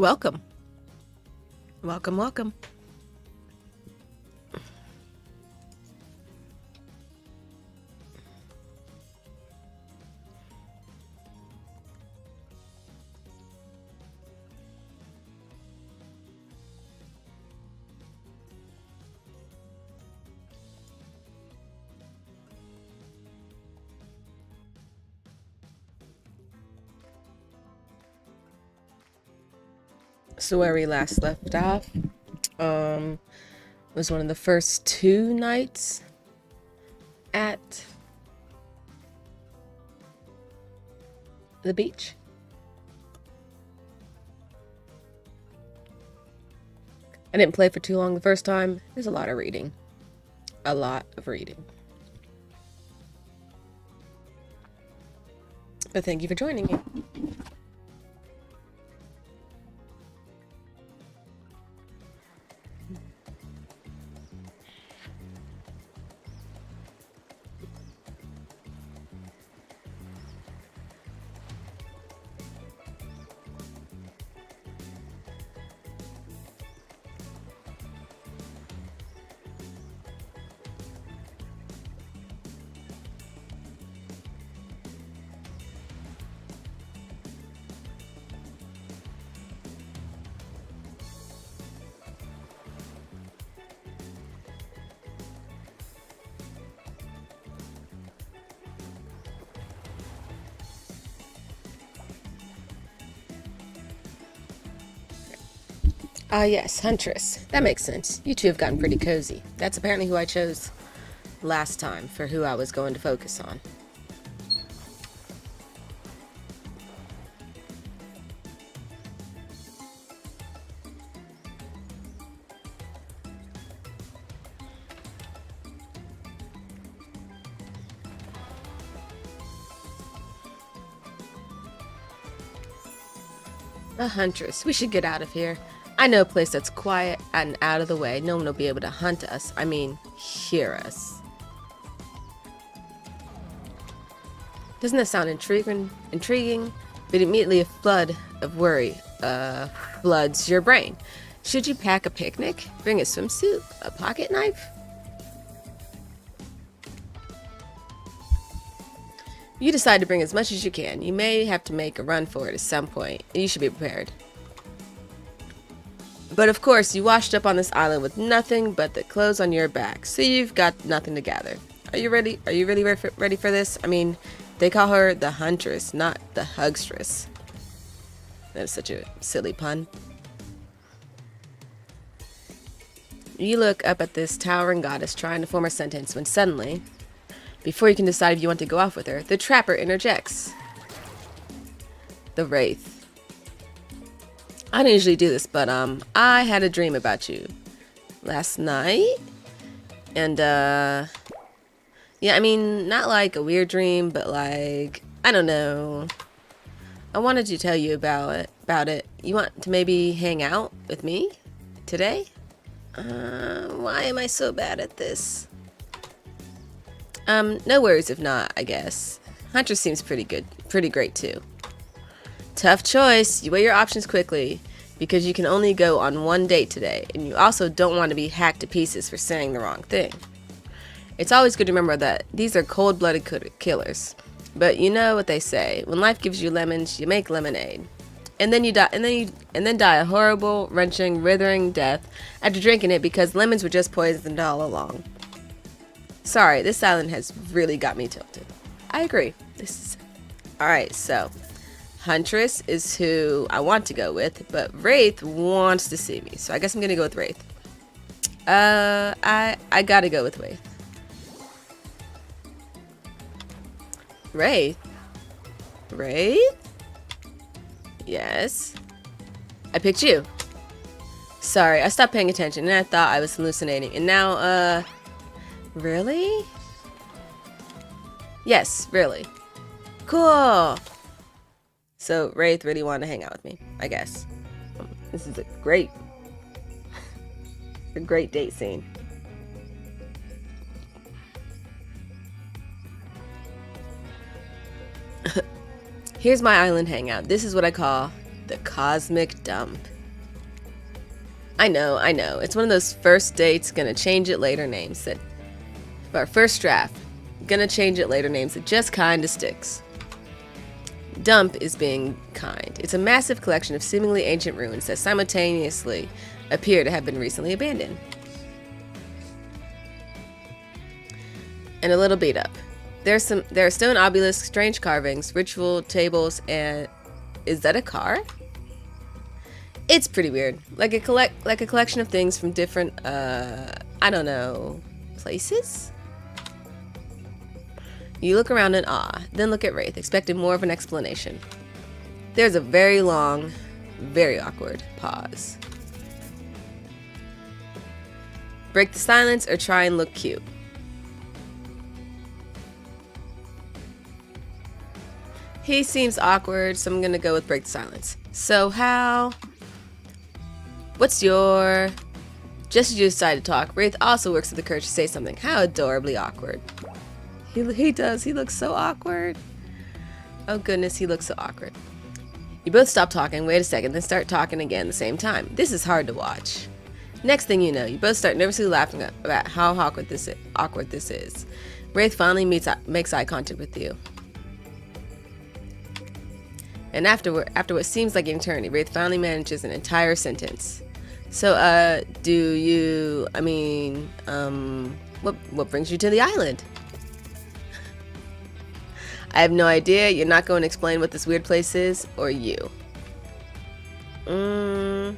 Welcome. Welcome, welcome. So where we last left off, was one of the first 2 nights at the beach. I didn't play for too long the first time. There's a lot of reading. A lot of reading. But thank you for joining me. Ah, yes, Huntress. That makes sense. You two have gotten pretty cozy. That's apparently who I chose last time for who I was going to focus on. A Huntress. We should get out of here. I know a place that's quiet and out of the way. No one will be able to hunt us. I mean, hear us. Doesn't that sound intriguing? But immediately a flood of worry floods your brain. Should you pack a picnic? Bring a swimsuit? A pocket knife? You decide to bring as much as you can. You may have to make a run for it at some point. You should be prepared. But of course, you washed up on this island with nothing but the clothes on your back, so you've got nothing to gather. Are you ready? Are you really ready for this? I mean, they call her the Huntress, not the Hugstress. That is such a silly pun. You look up at this towering goddess trying to form a sentence when suddenly, before you can decide if you want to go off with her, the trapper interjects. The Wraith. I don't usually do this, but I had a dream about you last night. And yeah, I mean, not like a weird dream, but like, I don't know. I wanted to tell you about it. You want to maybe hang out with me today? Why am I so bad at this? No worries if not, I guess. Hunter seems pretty great too. Tough choice. You weigh your options quickly because you can only go on one date today, and you also don't want to be hacked to pieces for saying the wrong thing. It's always good to remember that these are cold-blooded killers. But you know what they say, when life gives you lemons, you make lemonade. And then you die die a horrible, wrenching, withering death after drinking it because lemons were just poisoned all along. Sorry, this island has really got me tilted. I agree. Alright, so Huntress is who I want to go with, but Wraith wants to see me, so I guess I'm gonna go with Wraith. I gotta go with Wraith. Wraith? Yes. I picked you. Sorry, I stopped paying attention and I thought I was hallucinating, and now, really? Yes, really. Cool. So Wraith really wanted to hang out with me, I guess. This is a great date scene. Here's my island hangout. This is what I call The cosmic dump. I know. It's one of those first dates, gonna change it later names that... Our first draft, gonna change it later names that just kinda sticks. Dump is being kind. It's a massive collection of seemingly ancient ruins that simultaneously appear to have been recently abandoned. And a little beat up. There are stone obelisks, strange carvings, ritual tables, and... Is that a car? It's pretty weird. Like a collection of things from different, I don't know, places? You look around in awe, then look at Wraith, expecting more of an explanation. There's a very long, very awkward pause. Break the silence or try and look cute. He seems awkward, so I'm gonna go with break the silence. So what's your... Just as you decide to talk, Wraith also works with the courage to say something. How adorably awkward. He does. He looks so awkward. Oh goodness, he looks so awkward. You both stop talking, wait a second, then start talking again at the same time. This is hard to watch. Next thing you know, you both start nervously laughing about how awkward this is. Wraith finally makes eye contact with you. And after what seems like an eternity, Wraith finally manages an entire sentence. So, what brings you to the island? I have no idea. You're not going to explain what this weird place is, or you? I'm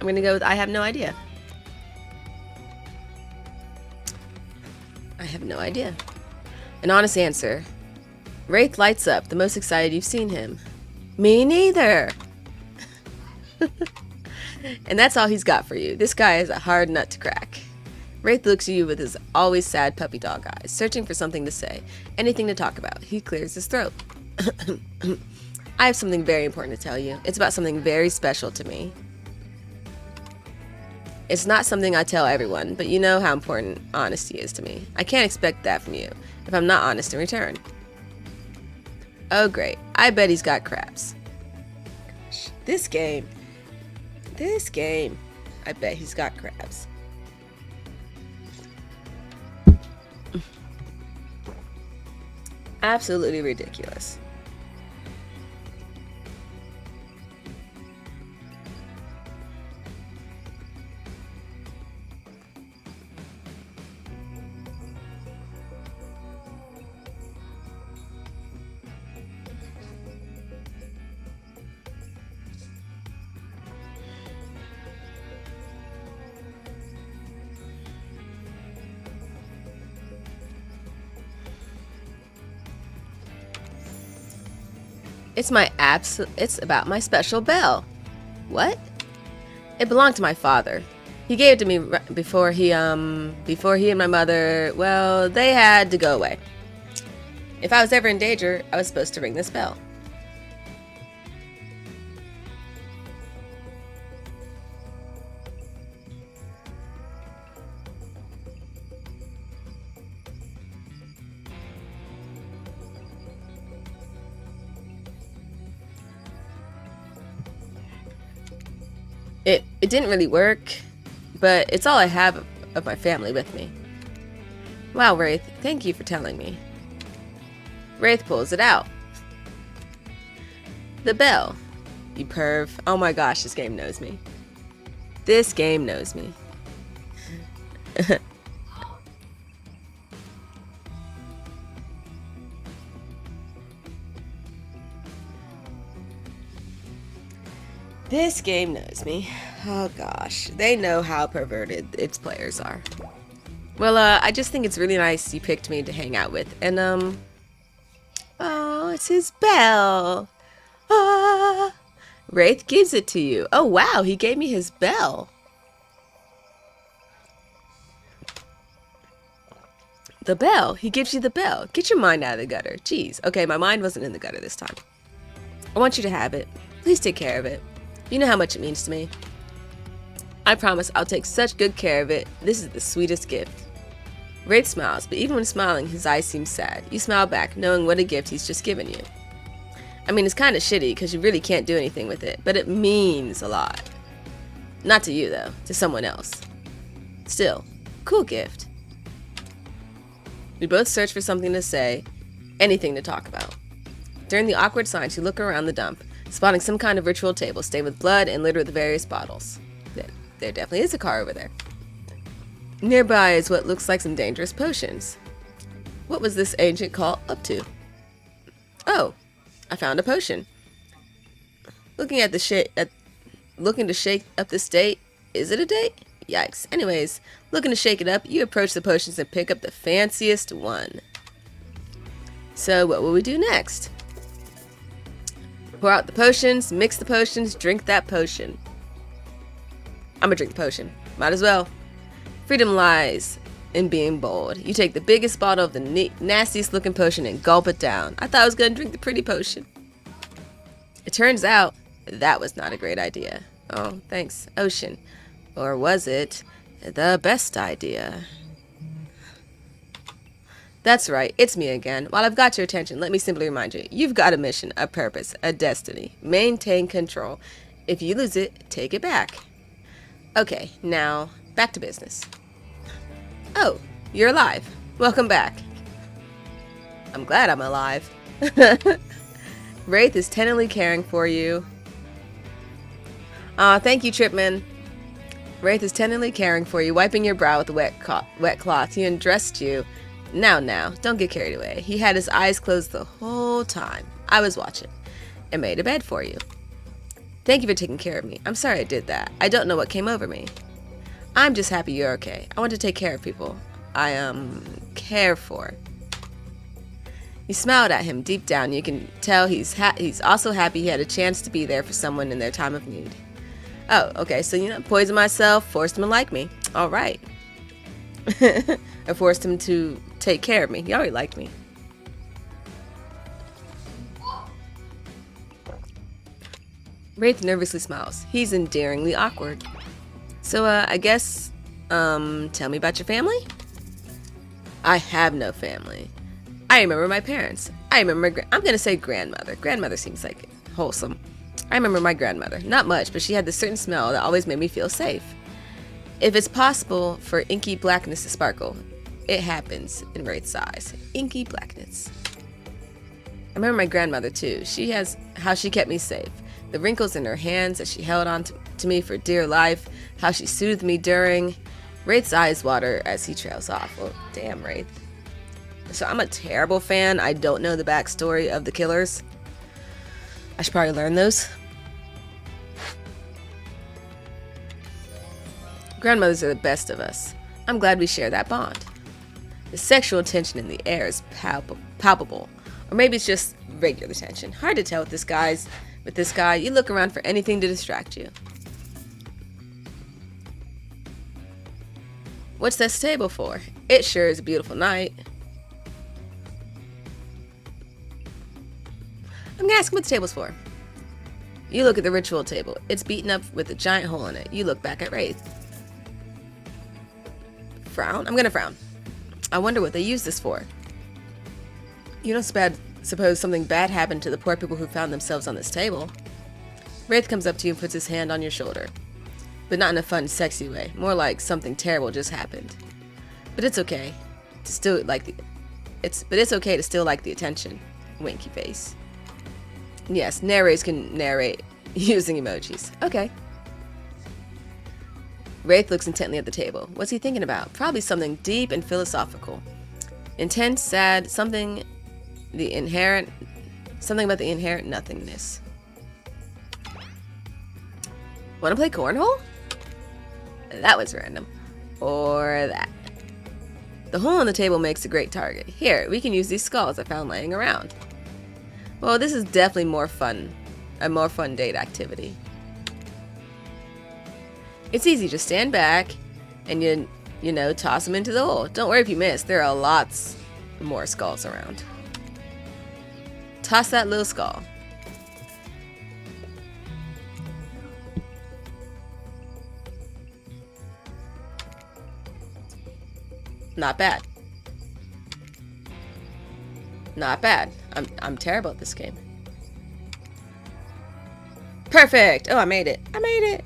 gonna go with I have no idea. I have no idea. An honest answer. Wraith lights up, the most excited you've seen him. Me neither. And that's all he's got for you. This guy is a hard nut to crack. Wraith looks at you with his always sad puppy dog eyes, searching for something to say, anything to talk about. He clears his throat. I have something very important to tell you. It's about something very special to me. It's not something I tell everyone, but you know how important honesty is to me. I can't expect that from you if I'm not honest in return. Oh great, I bet he's got crabs. Gosh, this game, I bet he's got crabs. Absolutely ridiculous. It's about my special bell. What? It belonged to my father. He gave it to me before he and my mother, well, they had to go away. If I was ever in danger, I was supposed to ring this bell. It didn't really work, but it's all I have of my family with me. Wow, Wraith, thank you for telling me. Wraith pulls it out. The bell. You perv. Oh my gosh, this game knows me. This game knows me. This game knows me. Oh gosh, they know how perverted its players are. Well, I just think it's really nice you picked me to hang out with, and oh, it's his bell. Ah, Wraith gives it to you. Oh wow, he gave me his bell. The bell. He gives you the bell. Get your mind out of the gutter. Jeez. Okay, my mind wasn't in the gutter this time. I want you to have it. Please take care of it. You know how much it means to me. I promise I'll take such good care of it. This is the sweetest gift. Wraith smiles, but even when smiling, his eyes seem sad. You smile back, knowing what a gift he's just given you. I mean, it's kind of shitty because you really can't do anything with it, but it means a lot. Not to you, though. To someone else. Still, cool gift. We both search for something to say, anything to talk about. During the awkward silence, you look around the dump, spotting some kind of ritual table stained with blood and littered with various bottles. There definitely is a car over there. Nearby is what looks like some dangerous potions. What was this ancient cult up to? Oh, I found a potion. Looking to shake up this date. Is it a date? Yikes. Anyways, looking to shake it up, you approach the potions and pick up the fanciest one. So what will we do next? Pour out the potions, mix the potions, drink that potion. I'm gonna drink the potion. Might as well. Freedom lies in being bold. You take the biggest bottle of the nastiest looking potion and gulp it down. I thought I was gonna drink the pretty potion. It turns out that was not a great idea. Oh, thanks, Ocean. Or was it the best idea? That's right, it's me again. While I've got your attention, let me simply remind you, you've got a mission, a purpose, a destiny. Maintain control. If you lose it, take it back. Okay, now, back to business. Oh, you're alive. Welcome back. I'm glad I'm alive. Wraith is tenderly caring for you. Aw, thank you, Tripman. Wraith is tenderly caring for you, wiping your brow with a wet cloth. He undressed you. Now, don't get carried away. He had his eyes closed the whole time. I was watching. And made a bed for you. Thank you for taking care of me. I'm sorry I did that. I don't know what came over me. I'm just happy you're okay. I want to take care of people. Care for. You smiled at him deep down. You can tell he's also happy he had a chance to be there for someone in their time of need. Oh, okay, so poisoned myself, forced him to like me. All right. I forced him to take care of me. He already liked me. Wraith nervously smiles. He's endearingly awkward. So, I guess, tell me about your family? I have no family. I remember my parents. I remember I'm gonna say grandmother. Grandmother seems like wholesome. I remember my grandmother. Not much, but she had this certain smell that always made me feel safe. If it's possible for inky blackness to sparkle, it happens in Wraith's eyes. Inky blackness. I remember my grandmother too. She has how she kept me safe. The wrinkles in her hands as she held on to me for dear life. How she soothed me during. Wraith's eyes water as he trails off. Oh, damn, Wraith. So I'm a terrible fan. I don't know the backstory of the killers. I should probably learn those. Grandmothers are the best of us. I'm glad we share that bond. The sexual tension in the air is palpable. Or maybe it's just regular tension. Hard to tell with this guy. You look around for anything to distract you. What's this table for? It sure is a beautiful night. I'm gonna ask him what the table's for. You look at the ritual table. It's beaten up with a giant hole in it. You look back at Wraith. Frown? I'm gonna frown. I wonder what they use this for. You don't suppose something bad happened to the poor people who found themselves on this table. Wraith comes up to you and puts his hand on your shoulder. But not in a fun, sexy way. More like something terrible just happened. But it's okay to still like it's okay to still like the attention. Winky face. Yes, narrators can narrate using emojis. Okay. Wraith looks intently at the table. What's he thinking about? Probably something deep and philosophical. Intense, sad, something about the inherent nothingness. Wanna play cornhole? That was random. Or that. The hole in the table makes a great target. Here, we can use these skulls I found laying around. Well, this is definitely a more fun date activity. It's easy, just stand back and you know, toss them into the hole. Don't worry if you miss, there are lots more skulls around. Toss that little skull. Not bad. Not bad. I'm terrible at this game. Perfect! Oh, I made it. I made it.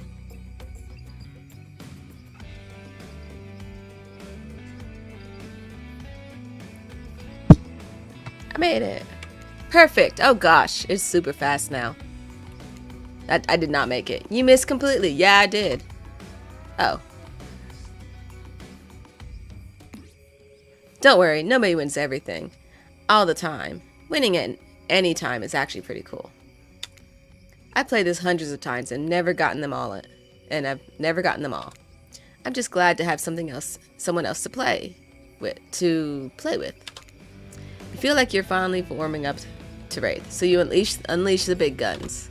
I made it. Perfect. Oh gosh, it's super fast now. I did not make it. You missed completely. Yeah, I did. Oh. Don't worry, nobody wins everything. All the time. Winning at any time is actually pretty cool. I played this hundreds of times and never gotten them all. I've never gotten them all. I'm just glad to have someone else to play with. You feel like you're finally warming up to Wraith, so you unleash the big guns.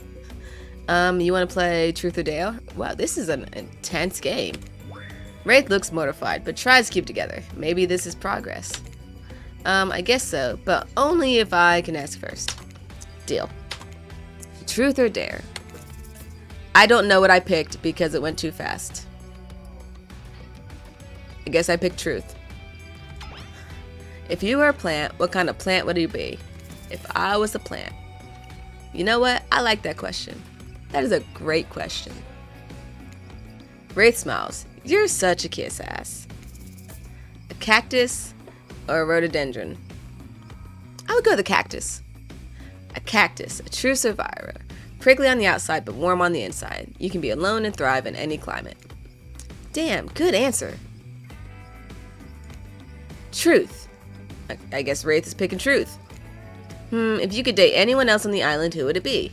You want to play Truth or Dare? Wow, this is an intense game. Wraith looks mortified, but tries to keep together. Maybe this is progress. I guess so, but only if I can ask first. Deal. Truth or Dare? I don't know what I picked because it went too fast. I guess I picked Truth. If you were a plant, what kind of plant would you be? If I was a plant. You know what? I like that question. That is a great question. Wraith smiles. You're such a kiss ass. A cactus or a rhododendron? I would go the cactus. A cactus, a true survivor. Prickly on the outside, but warm on the inside. You can be alone and thrive in any climate. Damn, good answer. Truth. I guess Wraith is picking Truth. If you could date anyone else on the island, who would it be?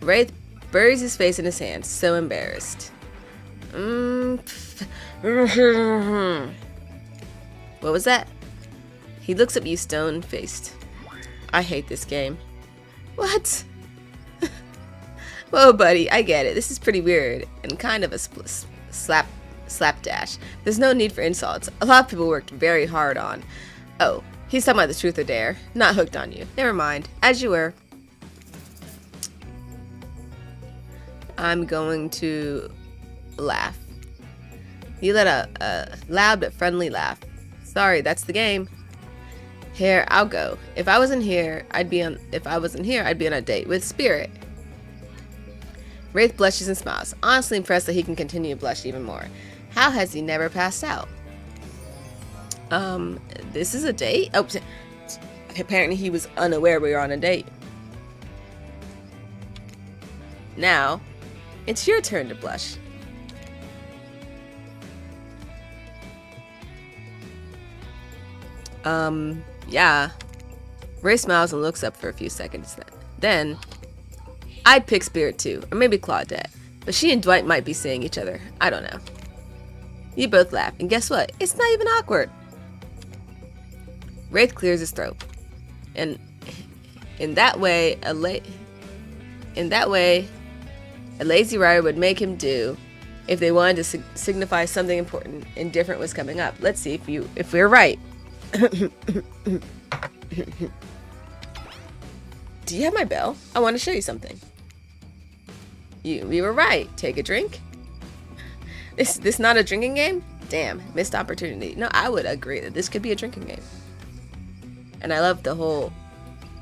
Wraith buries his face in his hands, so embarrassed. What was that? He looks at you stone-faced. I hate this game. What? Whoa, buddy, I get it. This is pretty weird and kind of a slapdash. There's no need for insults. A lot of people worked very hard on. Oh, he's talking about the Truth or Dare. Not hooked on you. Never mind. As you were. I'm going to laugh. You let a loud but friendly laugh. Sorry, that's the game. Here, I'll go. If I wasn't here, I'd be on a date with Spirit. Wraith blushes and smiles, honestly impressed that he can continue to blush even more. How has he never passed out? This is a date? Oh, apparently he was unaware we were on a date. Now, it's your turn to blush. Yeah. Ray smiles and looks up for a few seconds. Then, I'd pick Spirit too, or maybe Claudette. But she and Dwight might be seeing each other. I don't know. You both laugh, and guess what? It's not even awkward. Wraith clears his throat. And in that way, a lazy writer would make him do if they wanted to signify something important and different was coming up. Let's see if we're right. Do you have my bell? I want to show you something. We were right. Take a drink. This not a drinking game? Damn, missed opportunity. No, I would agree that this could be a drinking game. And I love the whole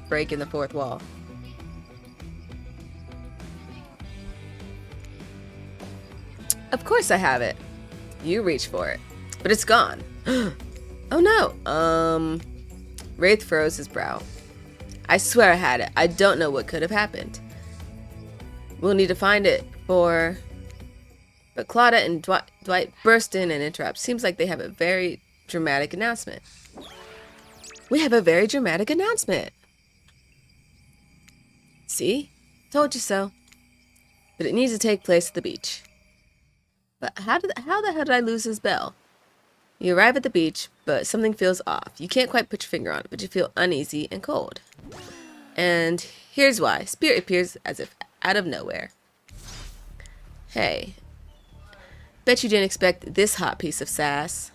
break in the fourth wall. Of course I have it. You reach for it, but it's gone. Oh no. Wraith froze his brow. I swear I had it. I don't know what could have happened. We'll need to find it But Claudette and Dwight burst in and interrupt. Seems like they have a very dramatic announcement. We have a very dramatic announcement. See? Told you so. But it needs to take place at the beach. But how the hell did I lose his bell? You arrive at the beach, but something feels off. You can't quite put your finger on it, but you feel uneasy and cold. And here's why. Spirit appears as if out of nowhere. Hey. Bet you didn't expect this hot piece of sass.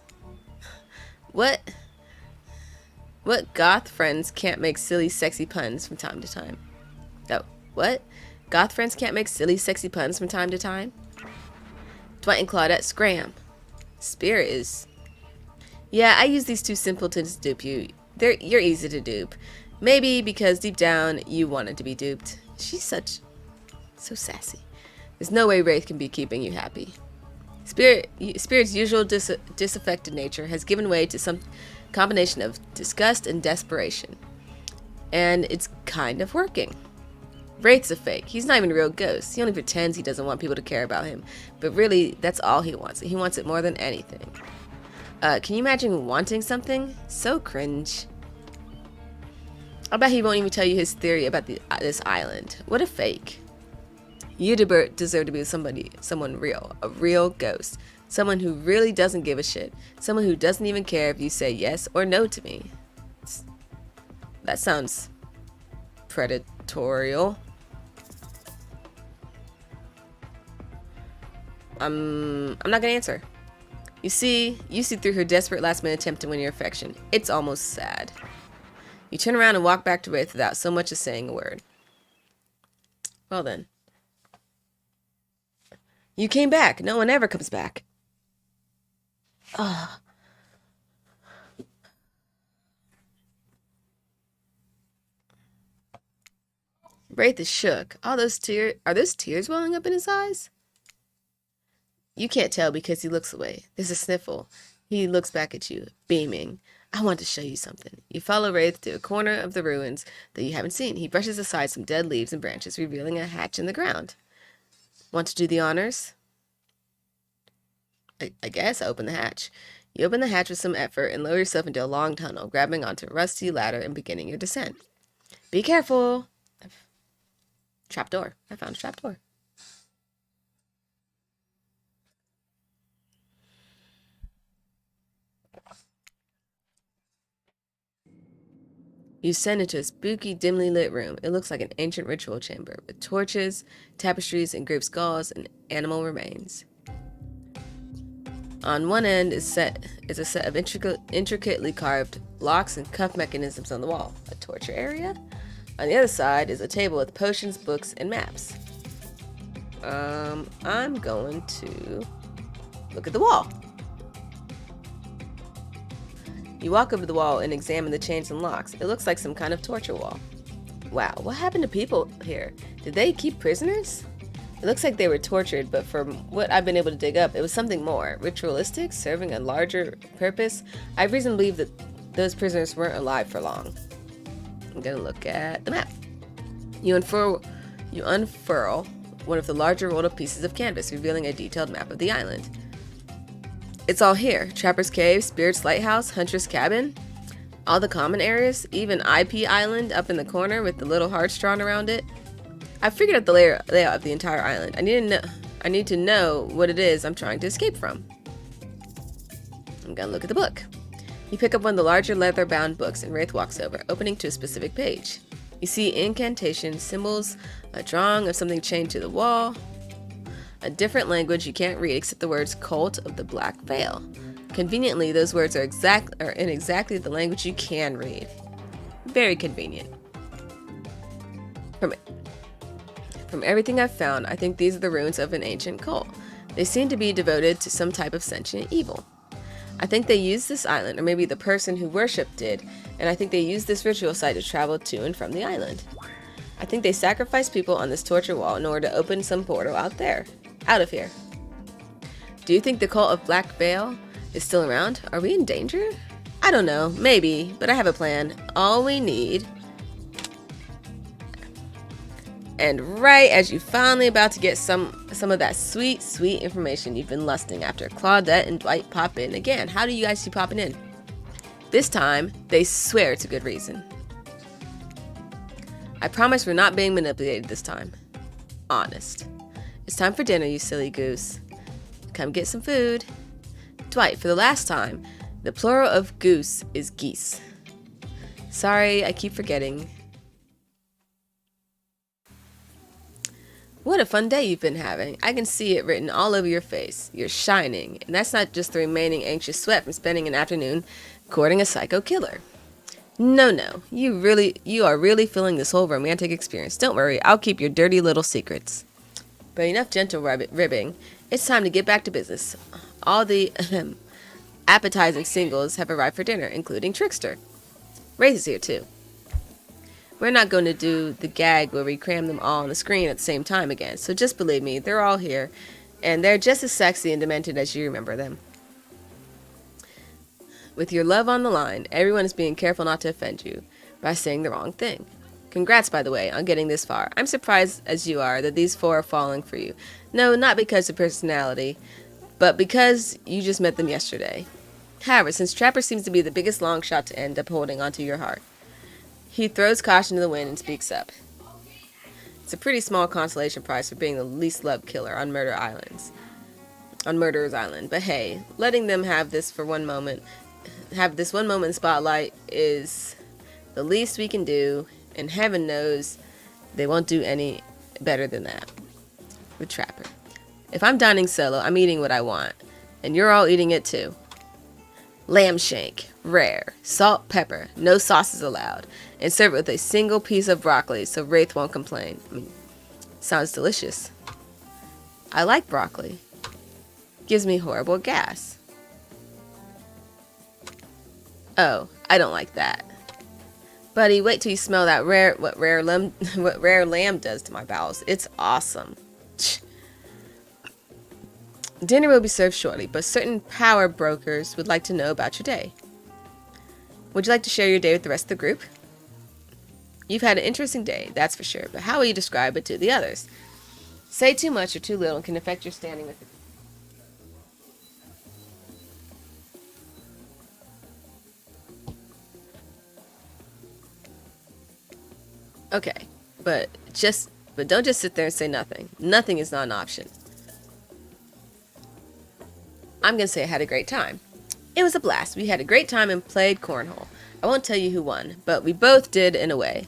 What goth friends can't make silly, sexy puns from time to time? Oh, what? Goth friends can't make silly, sexy puns from time to time? Dwight and Claudette scram. Spirit is... Yeah, I use these two simpletons to dupe you. You're easy to dupe. Maybe because deep down you wanted to be duped. She's such So sassy. There's no way Wraith can be keeping you happy. Spirit's usual disaffected nature has given way to some combination of disgust and desperation. And it's kind of working. Wraith's a fake. He's not even a real ghost. He only pretends he doesn't want people to care about him. But really, that's all he wants. He wants it more than anything. Can you imagine wanting something? So cringe. I bet he won't even tell you his theory about this island. What a fake. You deserve to be someone real. A real ghost. Someone who really doesn't give a shit. Someone who doesn't even care if you say yes or no to me. That sounds predatorial. I'm not gonna answer. You see through her desperate last-minute attempt to win your affection. It's almost sad. You turn around and walk back to Wraith without so much as saying a word. Well then. You came back. No one ever comes back. Ugh. Wraith is shook. All those tears. Are those tears welling up in his eyes? You can't tell because he looks away. There's a sniffle. He looks back at you, beaming. I want to show you something. You follow Wraith to a corner of the ruins that you haven't seen. He brushes aside some dead leaves and branches, revealing a hatch in the ground. Want to do the honors? I guess. Open the hatch. You open the hatch with some effort and lower yourself into a long tunnel, grabbing onto a rusty ladder and beginning your descent. Be careful. Trapdoor. I found a trapdoor. You descend into a spooky, dimly lit room. It looks like an ancient ritual chamber with torches, tapestries, engraved skulls, and animal remains. On one end is a set of intricately carved locks and cuff mechanisms on the wall. A torture area? On the other side is a table with potions, books, and maps. I'm going to look at the wall. You walk over to the wall and examine the chains and locks. It looks like some kind of torture wall. Wow, what happened to people here? Did they keep prisoners? It looks like they were tortured, but from what I've been able to dig up, it was something more. Ritualistic, serving a larger purpose. I have reason to believe that those prisoners weren't alive for long. I'm gonna look at the map. You unfurl one of the larger rolled up pieces of canvas, revealing a detailed map of the island. It's all here. Trapper's Cave, Spirit's Lighthouse, Huntress Cabin, all the common areas, even IP Island up in the corner with the little hearts drawn around it. I figured out the layout of the entire island. I need to know what it is I'm trying to escape from. I'm gonna look at the book. You pick up one of the larger leather-bound books and Wraith walks over, opening to a specific page. You see incantations, symbols, a drawing of something chained to the wall, a different language you can't read except the words Cult of the Black Veil. Conveniently, those words are in exactly the language you can read. Very convenient. From everything I've found, I think these are the ruins of an ancient cult. They seem to be devoted to some type of sentient evil. I think they used this island, or maybe the person who worshipped did, and I think they used this ritual site to travel to and from the island. I think they sacrificed people on this torture wall in order to open some portal out of here. Do you think the cult of Black Veil is still around? Are we in danger? I don't know, maybe, but I have a plan. All we need. And right as you're finally about to get some of that sweet, sweet information you've been lusting after, Claudette and Dwight pop in again. How do you guys keep popping in? This time, they swear it's a good reason. I promise we're not being manipulated this time. Honest. It's time for dinner, you silly goose. Come get some food. Dwight, for the last time, the plural of goose is geese. Sorry, I keep forgetting. What a fun day you've been having. I can see it written all over your face. You're shining, and that's not just the remaining anxious sweat from spending an afternoon courting a psycho killer. No, you are really feeling this whole romantic experience. Don't worry, I'll keep your dirty little secrets. But enough gentle ribbing. It's time to get back to business. All the appetizing singles have arrived for dinner, including Trickster. Wraith is here too. We're not going to do the gag where we cram them all on the screen at the same time again. So just believe me, they're all here. And they're just as sexy and demented as you remember them. With your love on the line, everyone is being careful not to offend you by saying the wrong thing. Congrats, by the way, on getting this far. I'm surprised as you are that these 4 are falling for you. No, not because of personality, but because you just met them yesterday. However, since Trapper seems to be the biggest long shot to end up holding onto your heart, he throws caution to the wind and speaks up. It's a pretty small consolation prize for being the least loved killer on Murderer's Island. But hey, letting them have this one moment in spotlight is the least we can do, and heaven knows they won't do any better than that. With Trapper. If I'm dining solo, I'm eating what I want, and you're all eating it too. Lamb shank, rare, salt, pepper, no sauces allowed, and serve it with a single piece of broccoli so Wraith won't complain. Sounds delicious. I like broccoli. Gives me horrible gas. Oh, I don't like that. Buddy, wait till you smell that what rare lamb does to my bowels. It's awesome. Dinner will be served shortly, but certain power brokers would like to know about your day. Would you like to share your day with the rest of the group? You've had an interesting day, that's for sure, but how will you describe it to the others? Say too much or too little can affect your standing with the Okay, but don't just sit there and say nothing. Nothing is not an option. I'm going to say I had a great time. It was a blast. We had a great time and played cornhole. I won't tell you who won, but we both did in a way.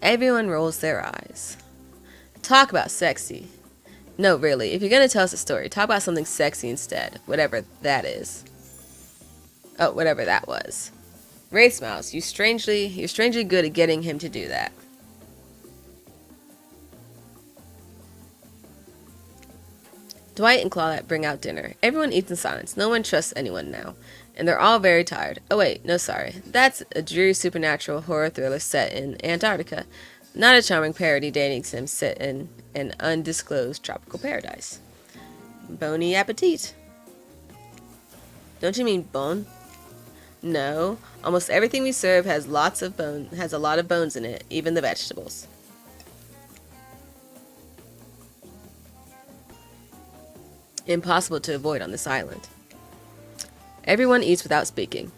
Everyone rolls their eyes. Talk about sexy. No, really, if you're going to tell us a story, talk about something sexy instead, whatever that is. Oh, whatever that was. Wraith smiles. You're strangely good at getting him to do that. Dwight and Claudette bring out dinner. Everyone eats in silence. No one trusts anyone now. And they're all very tired. Oh wait, no sorry. That's a dreary supernatural horror thriller set in Antarctica. Not a charming parody dating sim set in an undisclosed tropical paradise. Bony appetit. Don't you mean bone? No. Almost everything we serve has a lot of bones in it, even the vegetables. Impossible to avoid on this island. Everyone eats without speaking.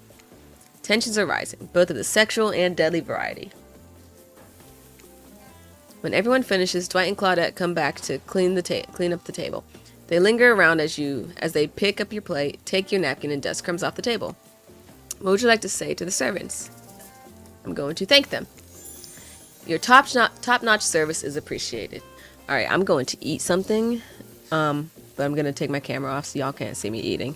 Tensions are rising, both of the sexual and deadly variety. When everyone finishes, Dwight and Claudette come back to clean up the table. They linger around as they pick up your plate, take your napkin, and dust crumbs off the table. What would you like to say to the servants? I'm going to thank them. Your top-notch service is appreciated. Alright, I'm going to eat something. But I'm going to take my camera off so y'all can't see me eating.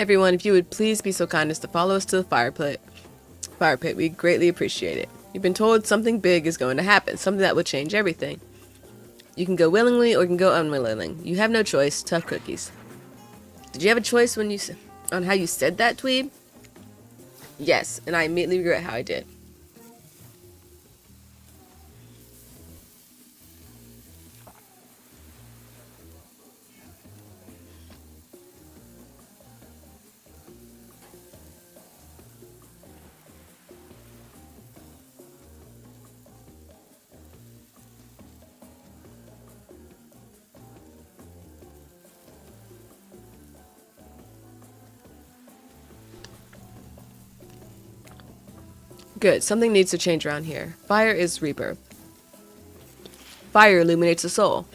Everyone, if you would please be so kind as to follow us to the fire pit, we greatly appreciate it. You've been told something big is going to happen, something that will change everything. You can go willingly or you can go unwillingly. You have no choice. Tough cookies. Did you have a choice on how you said that, Dweeb? Yes, and I immediately regret how I did. Good, something needs to change around here. Fire is rebirth. Fire illuminates the soul.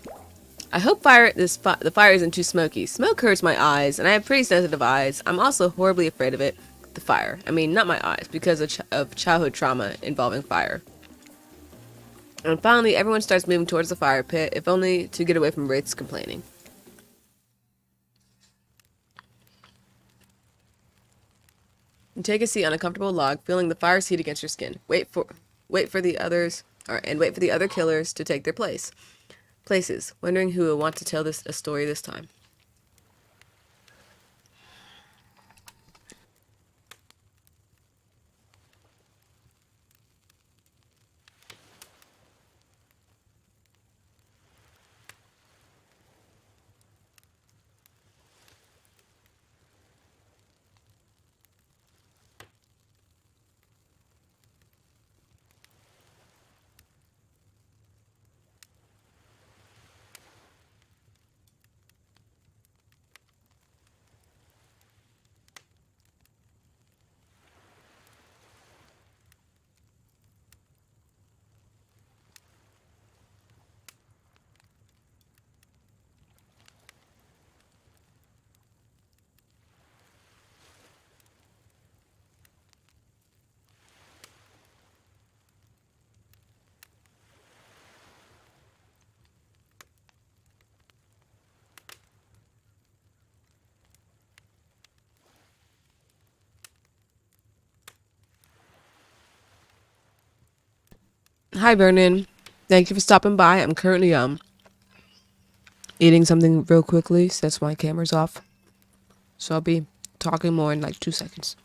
I hope the fire isn't too smoky. Smoke hurts my eyes, and I have pretty sensitive eyes. I'm also horribly afraid of it. The fire. I mean, not my eyes, because of childhood trauma involving fire. And finally, everyone starts moving towards the fire pit, if only to get away from Wraith's complaining. You take a seat on a comfortable log, feeling the fire's heat against your skin. Wait for the other killers to take their places, wondering who will want to tell a story this time. Hi, Vernon. Thank you for stopping by. I'm currently eating something real quickly, so that's why my camera's off. So I'll be talking more in like 2 seconds.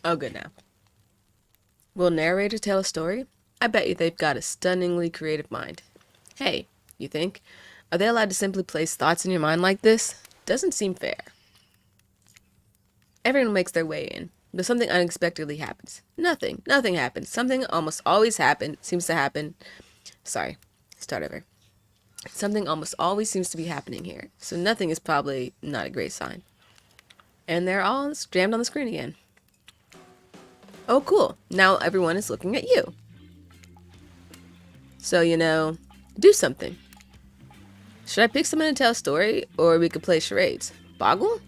Oh, good now. Will narrator tell a story? I bet you they've got a stunningly creative mind. Hey, you think? Are they allowed to simply place thoughts in your mind like this? Doesn't seem fair. Everyone makes their way in, but something unexpectedly happens. Nothing happens. Something almost always seems to happen. Sorry, start over. Something almost always seems to be happening here, so nothing is probably not a great sign. And they're all jammed on the screen again. Oh, cool. Now everyone is looking at you. So, do something. Should I pick someone to tell a story, or we could play charades? Boggle?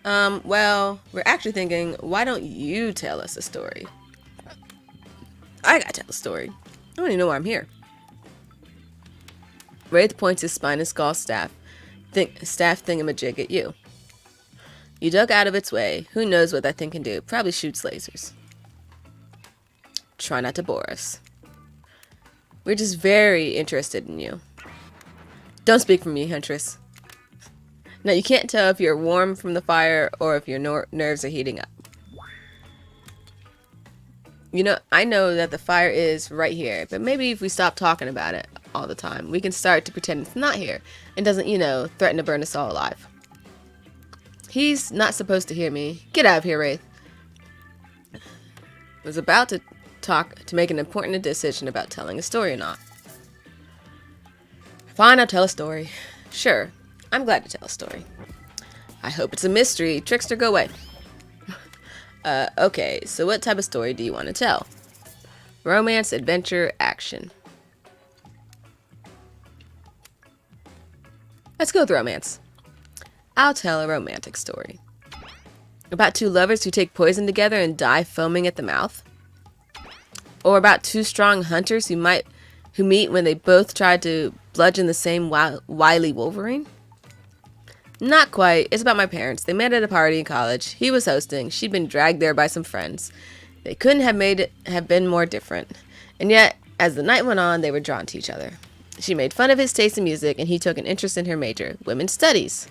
Well, we're actually thinking, why don't you tell us a story? I gotta tell a story. I don't even know why I'm here. Wraith points his spinous skull staff thingamajig at you. You dug out of its way. Who knows what that thing can do? Probably shoots lasers. Try not to bore us. We're just very interested in you. Don't speak for me, Huntress. Now, you can't tell if you're warm from the fire or if your nerves are heating up. I know that the fire is right here, but maybe if we stop talking about it all the time, we can start to pretend it's not here and doesn't, threaten to burn us all alive. He's not supposed to hear me. Get out of here, Wraith. I was about to make an important decision about telling a story or not. Fine, I'll tell a story. Sure, I'm glad to tell a story. I hope it's a mystery. Trickster, go away. Okay, so what type of story do you want to tell? Romance, adventure, action. Let's go with romance. I'll tell a romantic story. About two lovers who take poison together and die foaming at the mouth? Or about two strong hunters who meet when they both try to bludgeon the same wily Wolverine? Not quite. It's about my parents. They met at a party in college. He was hosting. She'd been dragged there by some friends. They couldn't have been more different. And yet, as the night went on, they were drawn to each other. She made fun of his taste in music, and he took an interest in her major, women's studies.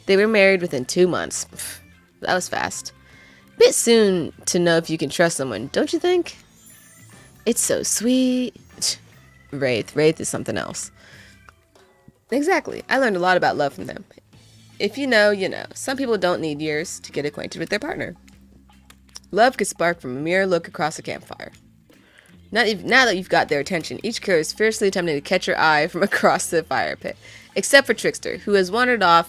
They were married within 2 months. That was fast. Bit soon to know if you can trust someone, don't you think? It's so sweet. Wraith is something else. Exactly. I learned a lot about love from them. If you know, you know. Some people don't need years to get acquainted with their partner. Love could spark from a mere look across a campfire. Now that you've got their attention, each killer is fiercely attempting to catch your eye from across the fire pit. Except for Trickster, who has wandered over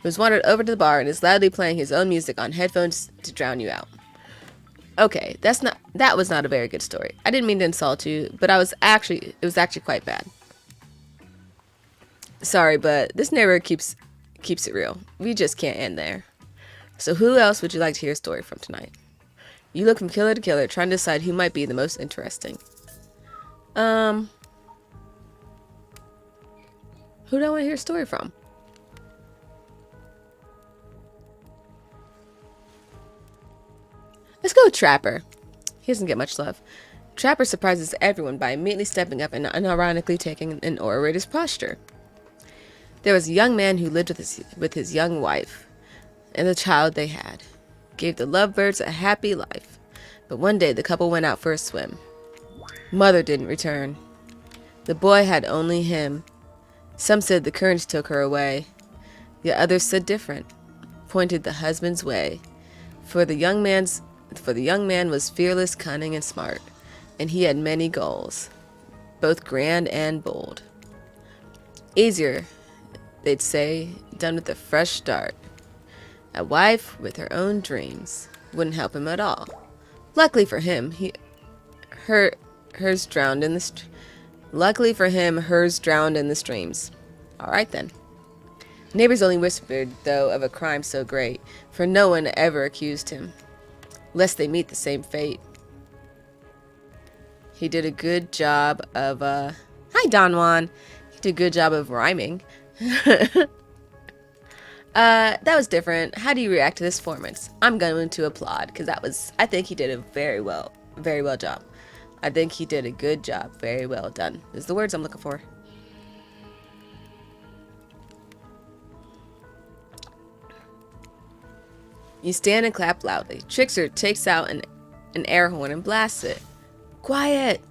to the bar and is loudly playing his own music on headphones to drown you out. Okay, that was not a very good story. I didn't mean to insult you, but it was actually quite bad. Sorry, but this neighborhood keeps it real. We just can't end there. So who else would you like to hear a story from tonight? You look from killer to killer, trying to decide who might be the most interesting. Who do I want to hear a story from? Let's go with Trapper. He doesn't get much love. Trapper surprises everyone by immediately stepping up and unironically taking an orator's posture. There was a young man who lived with his young wife and the child they had. Gave the lovebirds a happy life. But one day the couple went out for a swim. Mother didn't return. The boy had only him. Some said the currents took her away. The others said different, pointed the husband's way. For the young man was fearless, cunning, and smart, and he had many goals, both grand and bold. Easier, they'd say, done with a fresh start. A wife with her own dreams wouldn't help him at all. Luckily for him, hers drowned in the streams. All right then. Neighbors only whispered, though, of a crime so great, for no one ever accused him, lest they meet the same fate. He did a good job of Hi, Don Juan. He did a good job of rhyming. That was different. How do you react to this performance? I'm going to applaud, because I think he did a very well job. I think he did a good job. Very well done. Those are the words I'm looking for. You stand and clap loudly. Trickster takes out an air horn and blasts it. Quiet!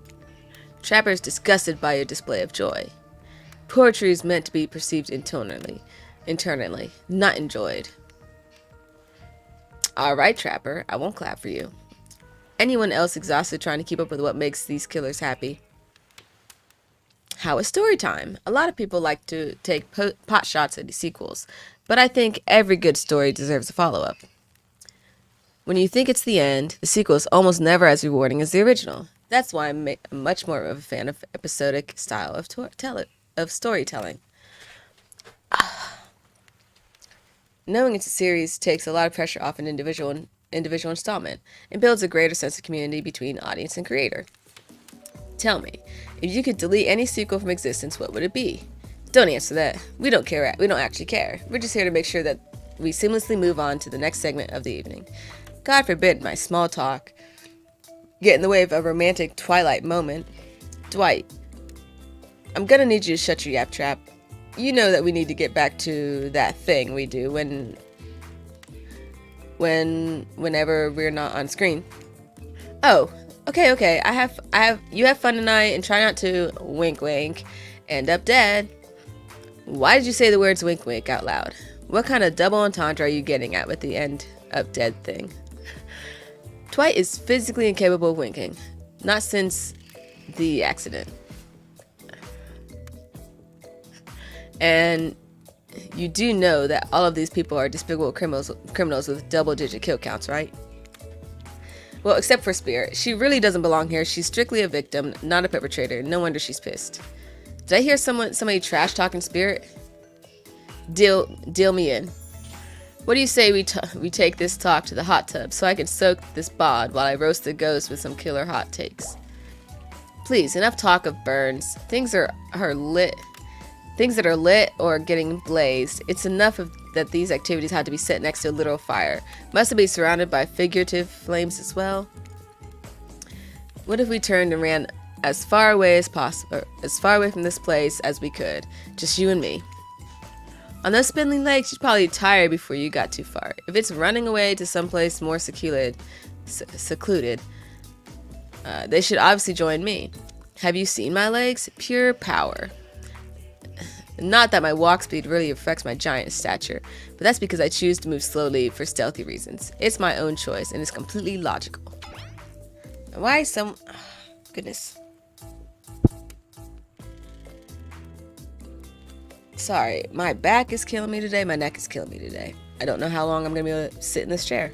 Trapper is disgusted by your display of joy. Poetry is meant to be perceived internally, not enjoyed. Alright, Trapper, I won't clap for you. Anyone else exhausted trying to keep up with what makes these killers happy? How is story time? A lot of people like to take pot shots at the sequels, but I think every good story deserves a follow-up. When you think it's the end, the sequel is almost never as rewarding as the original. That's why I'm much more of a fan of episodic style of storytelling. Knowing it's a series takes a lot of pressure off an individual installment and builds a greater sense of community between audience and creator. Tell me, if you could delete any sequel from existence, what would it be? Don't answer that. We don't care. We don't actually care. We're just here to make sure that we seamlessly move on to the next segment of the evening. God forbid my small talk get in the way of a romantic twilight moment. Dwight, I'm gonna need you to shut your yap trap. You know that we need to get back to that thing we do whenever we're not on screen. Oh, okay. You have fun tonight and try not to wink end up dead. Why did you say the words wink out loud? What kind of double entendre are you getting at with the end up dead thing? Dwight is physically incapable of winking. Not since the accident. And you do know that all of these people are despicable criminals with double-digit kill counts, right? Well, except for Spirit. She really doesn't belong here. She's strictly a victim, not a perpetrator. No wonder she's pissed. Did I hear somebody trash talking Spirit? Deal me in. What do you say we take this talk to the hot tub so I can soak this bod while I roast the ghost with some killer hot takes? Please, enough talk of burns. Things that are lit or getting blazed. It's enough that these activities had to be set next to a literal fire. Must it be surrounded by figurative flames as well? What if we turned and ran as far away as possible, as far away from this place as we could? Just you and me. On those spindly legs, you'd probably tire before you got too far. If it's running away to someplace more secluded, they should obviously join me. Have you seen my legs? Pure power. Not that my walk speed really affects my giant stature, but that's because I choose to move slowly for stealthy reasons. It's my own choice, and it's completely logical. Why some... goodness. Sorry, my back is killing me today, my neck is killing me today. I don't know how long I'm going to be able to sit in this chair.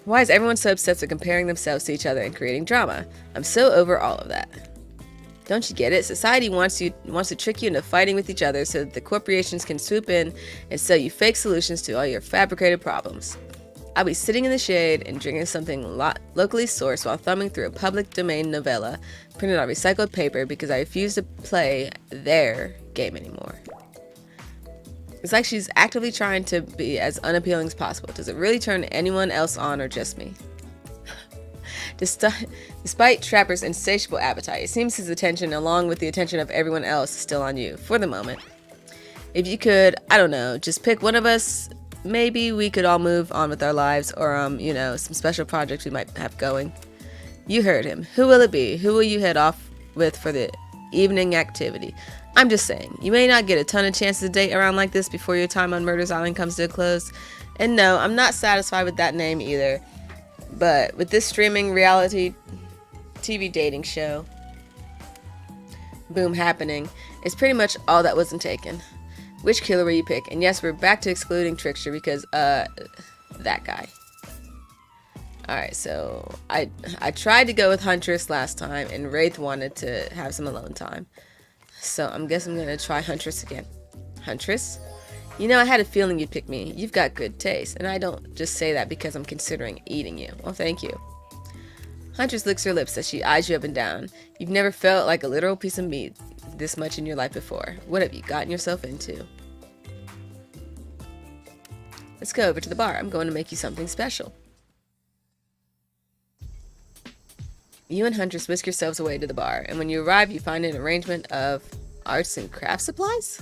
Why is everyone so obsessed with comparing themselves to each other and creating drama? I'm so over all of that. Don't you get it? Society wants to trick you into fighting with each other so that the corporations can swoop in and sell you fake solutions to all your fabricated problems. I'll be sitting in the shade and drinking something locally sourced while thumbing through a public domain novella printed on recycled paper because I refuse to play their game anymore. It's like she's actively trying to be as unappealing as possible. Does it really turn anyone else on or just me? Despite Trapper's insatiable appetite, it seems his attention, along with the attention of everyone else, is still on you, for the moment. If you could, I don't know, just pick one of us, maybe we could all move on with our lives, or, some special projects we might have going. You heard him. Who will it be? Who will you head off with for the evening activity? I'm just saying, you may not get a ton of chances to date around like this before your time on Murder's Island comes to a close. And no, I'm not satisfied with that name either. But with this streaming reality TV dating show boom happening, it's pretty much all that wasn't taken. Which killer will you pick? And yes, we're back to excluding Trickster because, that guy. Alright, so I tried to go with Huntress last time, and Wraith wanted to have some alone time. So I guess I'm going to try Huntress again. Huntress? You know, I had a feeling you'd pick me. You've got good taste, and I don't just say that because I'm considering eating you. Well, thank you. Huntress licks her lips as she eyes you up and down. You've never felt like a literal piece of meat this much in your life before. What have you gotten yourself into? Let's go over to the bar. I'm going to make you something special. You and Huntress whisk yourselves away to the bar, and when you arrive, you find an arrangement of arts and craft supplies?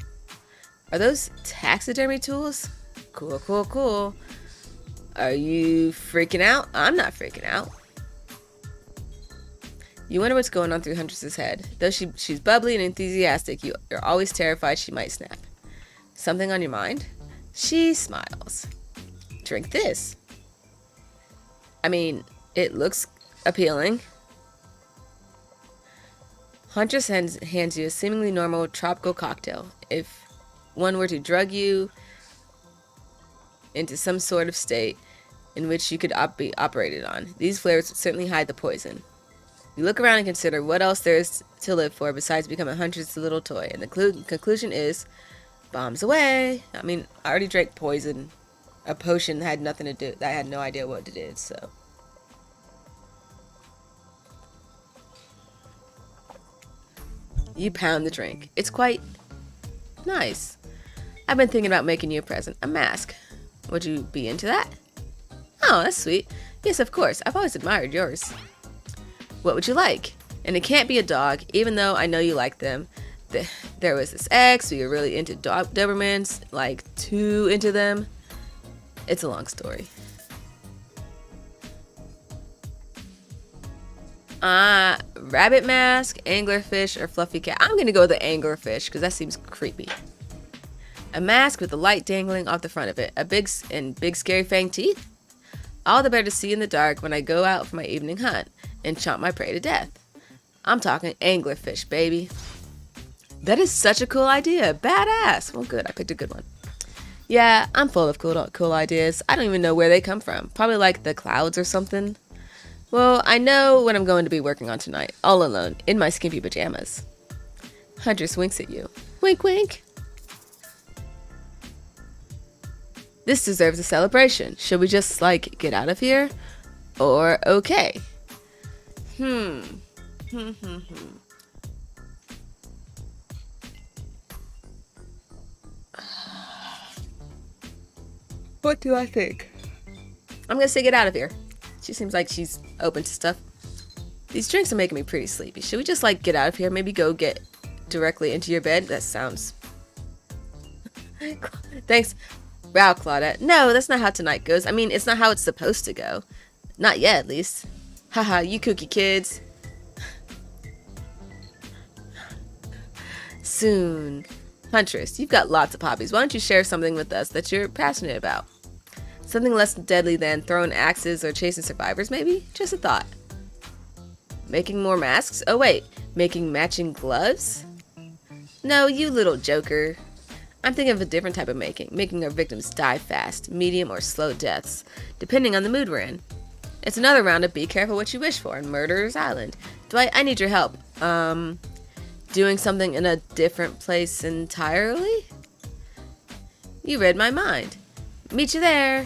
Are those taxidermy tools? Cool, cool, cool. Are you freaking out? I'm not freaking out. You wonder what's going on through Huntress's head. Though she's bubbly and enthusiastic, you're always terrified she might snap. Something on your mind? She smiles. Drink this. I mean, it looks appealing. Huntress hands you a seemingly normal tropical cocktail. If one were to drug you into some sort of state in which you could be operated on, these flavors certainly hide the poison. You look around and consider what else there is to live for besides becoming Huntress' little toy, and the conclusion is bombs away. I mean, I already drank poison. A potion that had nothing to do. I had no idea what it did, so. You pound the drink. It's quite nice. I've been thinking about making you a present. A mask. Would you be into that? Oh, that's sweet. Yes, of course. I've always admired yours. What would you like? And it can't be a dog, even though I know you like them. There was this ex who you're really into Dobermans, like too into them. It's a long story. Rabbit mask, anglerfish, or fluffy cat. I'm gonna go with the anglerfish because that seems creepy. A mask with a light dangling off the front of it. A big scary fang teeth. All the better to see in the dark when I go out for my evening hunt and chomp my prey to death. I'm talking anglerfish, baby. That is such a cool idea. Badass. Well, good. I picked a good one. Yeah, I'm full of cool ideas. I don't even know where they come from. Probably like the clouds or something. Well, I know what I'm going to be working on tonight, all alone, in my skimpy pajamas. Huntress winks at you. Wink, wink. This deserves a celebration. Should we just, like, get out of here? Or okay? Hmm. What do I think? I'm gonna say get out of here. She seems like she's open to stuff. These drinks are making me pretty sleepy. Should we just, like, get out of here? Maybe go get directly into your bed? That sounds... Thanks. Wow, Claudette. No, that's not how tonight goes. I mean, it's not how it's supposed to go. Not yet, at least. Haha, you kooky kids. Soon. Huntress, you've got lots of hobbies. Why don't you share something with us that you're passionate about? Something less deadly than throwing axes or chasing survivors, maybe? Just a thought. Making more masks? Oh wait, making matching gloves? No, you little joker. I'm thinking of a different type of making our victims die fast, medium, or slow deaths, depending on the mood we're in. It's another round of Be Careful What You Wish For in Murderer's Island. Dwight, I need your help. Doing something in a different place entirely? You read my mind. Meet you there.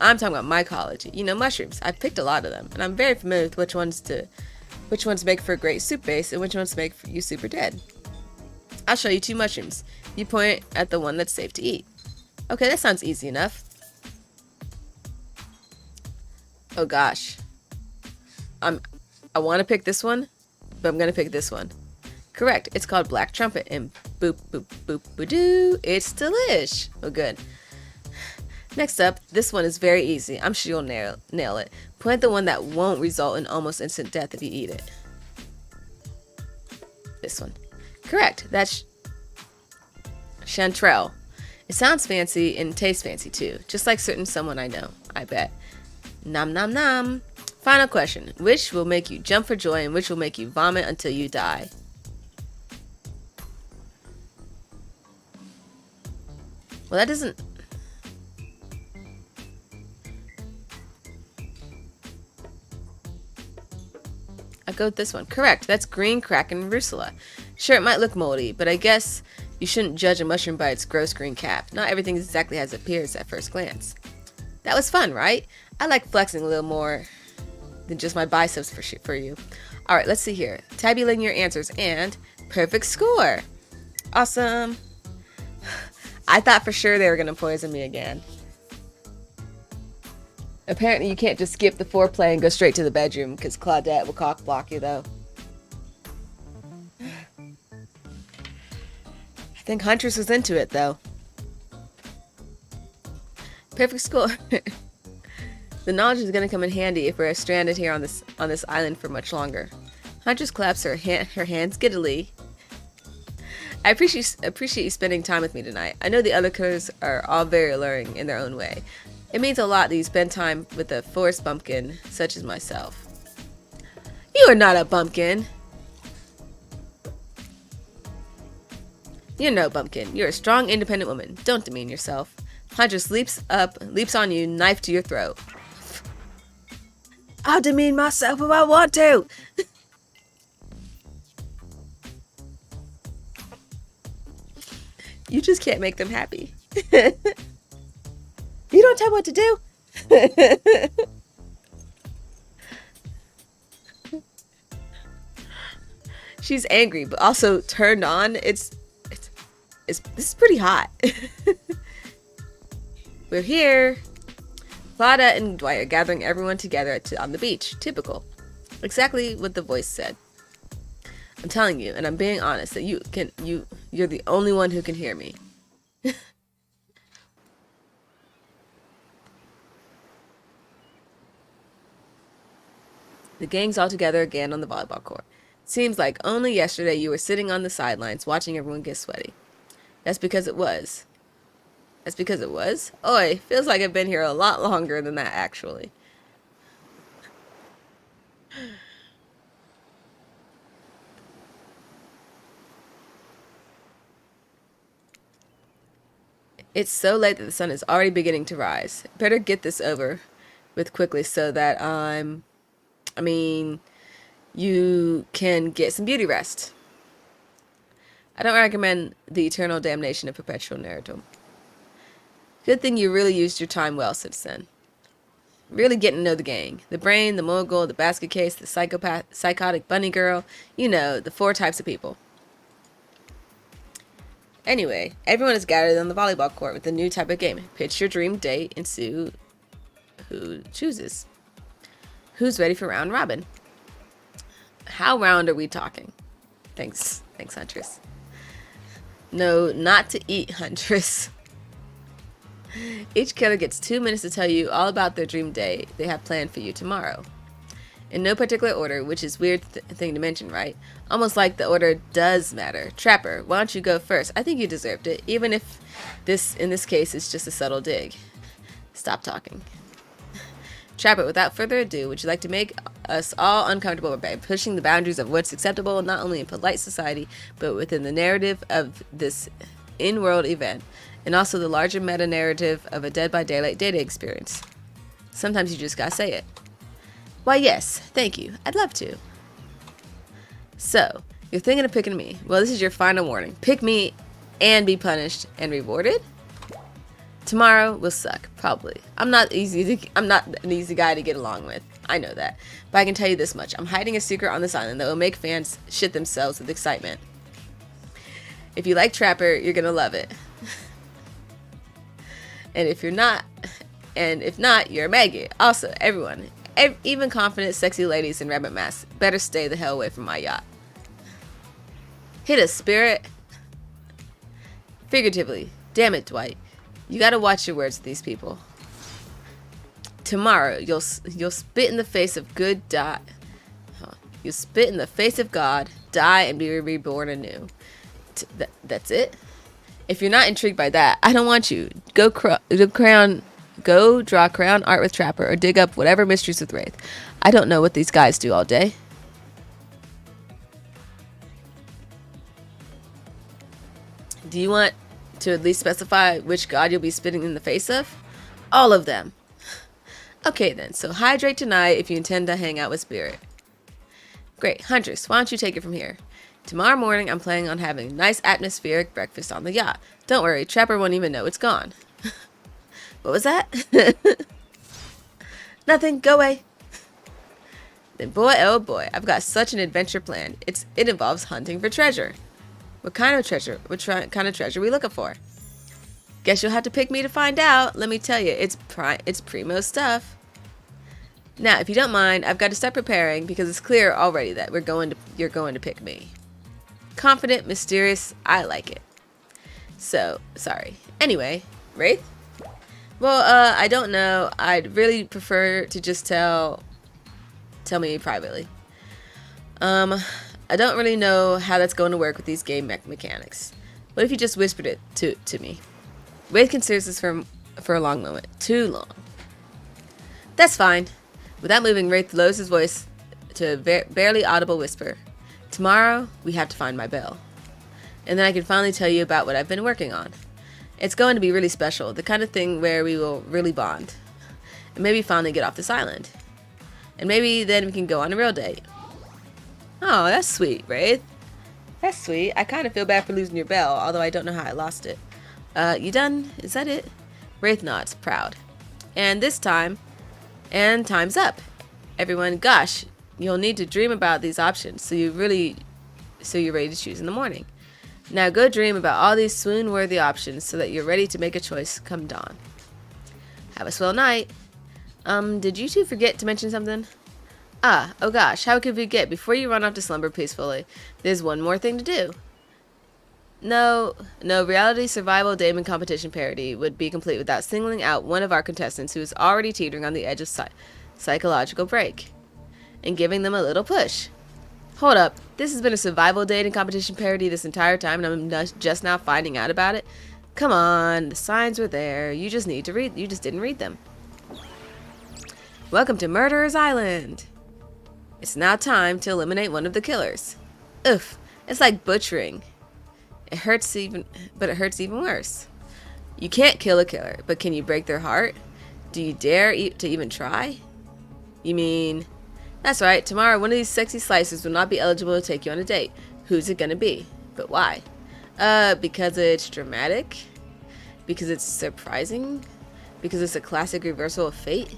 I'm talking about mycology. You know, mushrooms. I've picked a lot of them, and I'm very familiar with which ones make for a great soup base and which ones make you super dead. I'll show you 2 mushrooms. You point at the one that's safe to eat. Okay, that sounds easy enough. Oh gosh. I want to pick this one, but I'm going to pick this one. Correct. It's called Black Trumpet, and boop, boop, boop, boo-doo. It's delish. Oh, good. Next up, this one is very easy. I'm sure you'll nail it. Point at the one that won't result in almost instant death if you eat it. This one. Correct. That's chanterelle. It sounds fancy and tastes fancy too, just like certain someone I know, I bet. Nom nom nom. Final question. Which will make you jump for joy and which will make you vomit until you die? Well, that doesn't... I'll go with this one. Correct. That's green kraken rusula. Sure, it might look moldy, but I guess you shouldn't judge a mushroom by its gross green cap. Not everything is exactly as it appears at first glance. That was fun, right? I like flexing a little more than just my biceps for you. Alright, let's see here. Tabulating your answers and perfect score. Awesome. I thought for sure they were going to poison me again. Apparently you can't just skip the foreplay and go straight to the bedroom because Claudette will cock block you though. I think Huntress was into it though. Perfect score. The knowledge is going to come in handy if we're stranded here on this island for much longer. Huntress claps her hands giddily. I appreciate you spending time with me tonight. I know the other killers are all very alluring in their own way. It means a lot that you spend time with a forest bumpkin such as myself. You are not a bumpkin. You're no bumpkin. You're a strong, independent woman. Don't demean yourself. Huntress leaps on you, knife to your throat. I'll demean myself if I want to. You just can't make them happy. You don't tell what to do. She's angry, but also turned on. This is pretty hot. We're here. Claudia and Dwight are gathering everyone together on the beach. Typical. Exactly what the voice said. I'm telling you, and I'm being honest, that you're the only one who can hear me. The gang's all together again on the volleyball court. Seems like only yesterday you were sitting on the sidelines watching everyone get sweaty. That's because it was. That's because it was? Oi, feels like I've been here a lot longer than that, actually. It's so late that the sun is already beginning to rise. Better get this over with quickly so that you can get some beauty rest. I don't recommend the eternal damnation of perpetual narrative. Good thing you really used your time well since then. Really getting to know the gang. The brain, the mogul, the basket case, the psychotic bunny girl. You know, the 4 types of people. Anyway, everyone is gathered on the volleyball court with a new type of game. Pitch your dream date and see who chooses. Who's ready for round robin? How round are we talking? Thanks, Huntress. No, not to eat, Huntress. Each killer gets 2 minutes to tell you all about their dream day they have planned for you tomorrow. In no particular order, which is a weird thing to mention, right? Almost like the order does matter. Trapper, why don't you go first? I think you deserved it, even if in this case, is just a subtle dig. Stop talking. Trapper, without further ado, would you like to make us all uncomfortable by pushing the boundaries of what's acceptable, not only in polite society, but within the narrative of this in-world event, and also the larger meta-narrative of a Dead by Daylight dating experience? Sometimes you just gotta say it. Why, yes, thank you. I'd love to. So, you're thinking of picking me. Well, this is your final warning. Pick me and be punished and rewarded? Tomorrow will suck, probably. I'm not an easy guy to get along with. I know that. But I can tell you this much. I'm hiding a secret on this island that will make fans shit themselves with excitement. If you like Trapper, you're gonna love it. And if not, you're a maggot. Also, everyone, even confident, sexy ladies in rabbit masks, better stay the hell away from my yacht. Hit a spirit. Figuratively. Damn it, Dwight. You gotta watch your words with these people. Tomorrow, you'll spit in the face of You'll spit in the face of God, die, and be reborn anew. That's it? If you're not intrigued by that, I don't want you. Go draw crayon art with Trapper, or dig up whatever mysteries with Wraith. I don't know what these guys do all day. Do you want to at least specify which god you'll be spitting in the face of? All of them. Okay then, so hydrate tonight if you intend to hang out with Spirit. Great, Huntress, why don't you take it from here? Tomorrow morning, I'm planning on having a nice atmospheric breakfast on the yacht. Don't worry, Trapper won't even know it's gone. What was that? Nothing, go away. Then boy, oh boy, I've got such an adventure planned. It involves hunting for treasure. What kind of treasure? What kind of treasure are we looking for? Guess you'll have to pick me to find out. Let me tell you, it's primo stuff. Now, if you don't mind, I've got to start preparing because it's clear already that you're going to pick me. Confident, mysterious, I like it. So, sorry. Anyway, Wraith? Well, I don't know. I'd really prefer to just tell me privately. I don't really know how that's going to work with these game mechanics. What if you just whispered it to me? Wraith considers this for a long moment. Too long. That's fine. Without moving, Wraith lowers his voice to a barely audible whisper. Tomorrow, we have to find my bell. And then I can finally tell you about what I've been working on. It's going to be really special, the kind of thing where we will really bond. And maybe finally get off this island. And maybe then we can go on a real date. Oh, that's sweet, Wraith. That's sweet. I kind of feel bad for losing your bell, although I don't know how I lost it. You done? Is that it? Wraith nods, proud. And time's up. Everyone, gosh, you'll need to dream about these options so you're ready to choose in the morning. Now go dream about all these swoon-worthy options so that you're ready to make a choice come dawn. Have a swell night. Did you two forget to mention something? Oh gosh, how could we forget? Before you run off to slumber peacefully, there's one more thing to do. No, reality survival Damon competition parody would be complete without singling out one of our contestants who is already teetering on the edge of psychological break and giving them a little push. Hold up, this has been a survival dating competition parody this entire time and I'm just now finding out about it? Come on, the signs were there. You just didn't read them. Welcome to Murderer's Island. It's now time to eliminate one of the killers. Oof, it's like butchering. But it hurts even worse. You can't kill a killer, but can you break their heart? Do you dare to even try? You mean... That's right, tomorrow one of these sexy slicers will not be eligible to take you on a date. Who's it gonna be? But why? Because it's dramatic? Because it's surprising? Because it's a classic reversal of fate?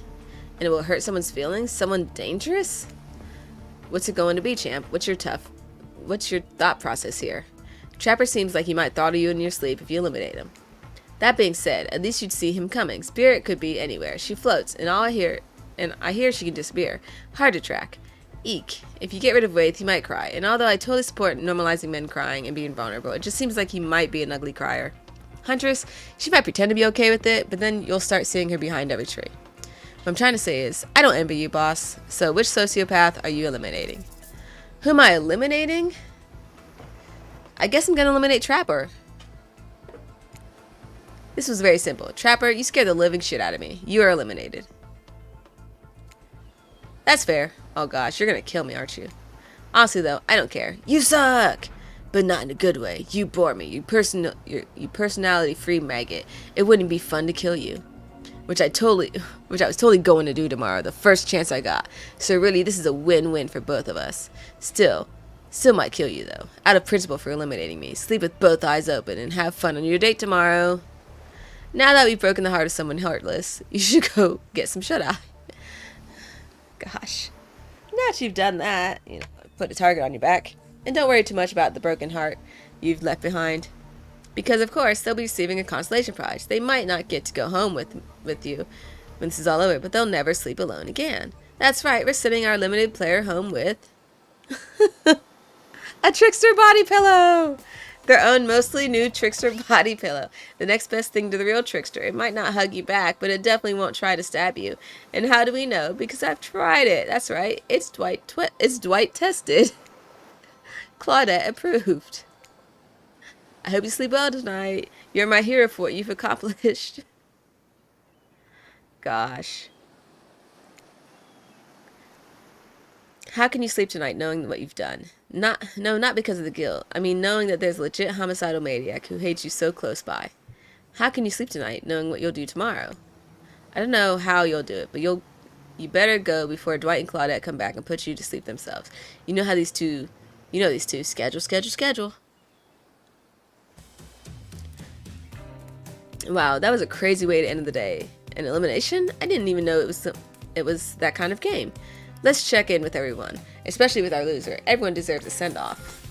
And it will hurt someone's feelings? Someone dangerous? What's it going to be, champ? What's your thought process here? Trapper seems like he might throttle you in your sleep if you eliminate him. That being said, at least you'd see him coming. Spirit could be anywhere. She floats, and I hear she can disappear. Hard to track. Eek. If you get rid of Waith, he might cry. And although I totally support normalizing men crying and being vulnerable, it just seems like he might be an ugly crier. Huntress, she might pretend to be okay with it, but then you'll start seeing her behind every tree. What I'm trying to say is, I don't envy you, boss. So which sociopath are you eliminating? Who am I eliminating? I guess I'm gonna eliminate Trapper. This was very simple. Trapper, you scared the living shit out of me. You are eliminated. That's fair. Oh gosh, you're gonna kill me, aren't you? Honestly though, I don't care. You suck! But not in a good way. You bore me. You personality-free maggot. It wouldn't be fun to kill you. Which I was totally going to do tomorrow, the first chance I got. So really, this is a win-win for both of us. Still might kill you though. Out of principle for eliminating me. Sleep with both eyes open and have fun on your date tomorrow. Now that we've broken the heart of someone heartless, you should go get some shut-eye. Gosh. Now that you've done that, put a target on your back. And don't worry too much about the broken heart you've left behind. Because, of course, they'll be receiving a consolation prize. They might not get to go home with you when this is all over, but they'll never sleep alone again. That's right, we're sending our limited player home with a trickster body pillow! Their own mostly new trickster body pillow. The next best thing to the real trickster. It might not hug you back, but it definitely won't try to stab you. And how do we know? Because I've tried it. That's right, it's Dwight tested. Claudette approved. I hope you sleep well tonight. You're my hero for what you've accomplished. Gosh. How can you sleep tonight knowing what you've done? Not because of the guilt. I mean, knowing that there's a legit homicidal maniac who hates you so close by. How can you sleep tonight knowing what you'll do tomorrow? I don't know how you'll do it, but you better go before Dwight and Claudette come back and put you to sleep themselves. You know these two. Schedule. Wow, that was a crazy way to end the day. An elimination? I didn't even know it was that kind of game. Let's check in with everyone, especially with our loser. Everyone deserves a send-off.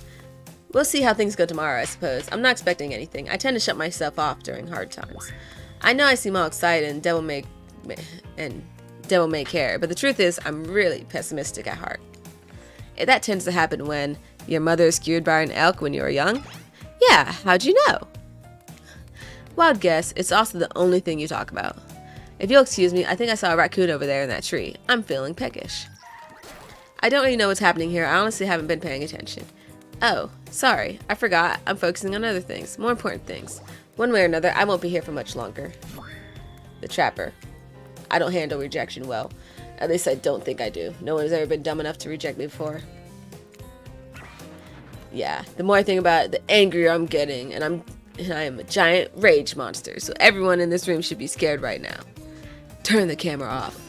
We'll see how things go tomorrow, I suppose. I'm not expecting anything. I tend to shut myself off during hard times. I know I seem all excited and devil may care, but the truth is I'm really pessimistic at heart. That tends to happen when your mother is skewered by an elk when you were young. Yeah, how'd you know? Wild guess, it's also the only thing you talk about. If you'll excuse me, I think I saw a raccoon over there in that tree. I'm feeling peckish. I don't really know what's happening here. I honestly haven't been paying attention. Oh, sorry. I forgot. I'm focusing on other things. More important things. One way or another, I won't be here for much longer. The Trapper. I don't handle rejection well. At least I don't think I do. No one has ever been dumb enough to reject me before. Yeah, the more I think about it, the angrier I'm getting. And I am a giant rage monster. So everyone in this room should be scared right now. Turn the camera off.